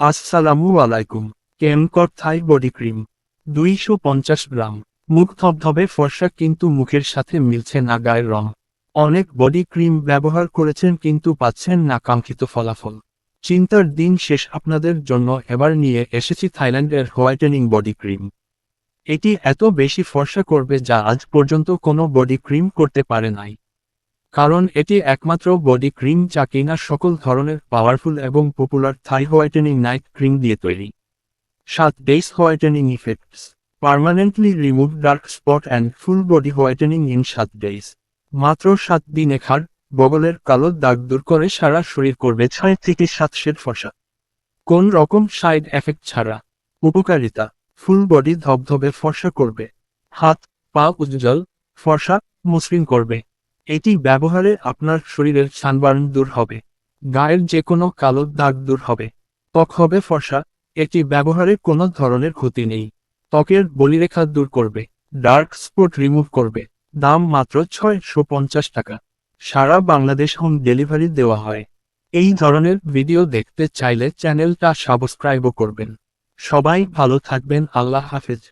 আসসালামু আলাইকুম। কেমকর থাই body cream 250 গ্রাম। মুখ ধবধবে ফর্সা কিন্তু মুখের সাথে মিলছে না গায়ের রং। অনেক বডি ক্রিম ব্যবহার করেছেন কিন্তু পাচ্ছেন না কাঙ্ক্ষিত ফলাফল। চিন্তার দিন শেষ, আপনাদের জন্য এবার নিয়ে এসেছি থাইল্যান্ডের হোয়াইটেনিং বডি ক্রিম। এটি এত বেশি ফর্সা করবে যা আজ পর্যন্ত কোনো বডি ক্রিম করতে পারে নাই। কারণ এটি একমাত্র বডি ক্রিম যা কিনা সকল ধরনের পাওয়ারফুল এবং পপুলার থাই হোয়াইটেনিং নাইট ক্রিম দিয়ে তৈরি। 7 days whitening effects. Permanently remove dark spot and full body whitening in 7 days. মাত্র 7 দিনে খাড় বগলের কালো দাগ দূর করে সারা শরীর করবে 6 থেকে 7 শেড ফর্সা। কোন রকম সাইড এফেক্ট ছাড়া। উপকারিতা: ফুল বডি ধবধবে ফর্সা করবে, হাত পা উজ্জ্বল ফর্সা মসৃণ করবে। এটি ব্যবহারে আপনার শরীরের সানবার্ন দূর হবে, গায়ের যে কোনো কালো দাগ দূর হবে, ত্বক হবে ফর্সা। এটি ব্যবহারে কোনো ধরনের ক্ষতি নেই, ত্বকের বলিরেখা দূর করবে, ডার্ক স্পট রিমুভ করবে। দাম মাত্র 650 টাকা। সারা বাংলাদেশ হোম ডেলিভারি দেওয়া হয়। এই ধরনের ভিডিও দেখতে চাইলে চ্যানেলটা সাবস্ক্রাইবও করবেন। সবাই ভালো থাকবেন, আল্লাহ হাফেজ।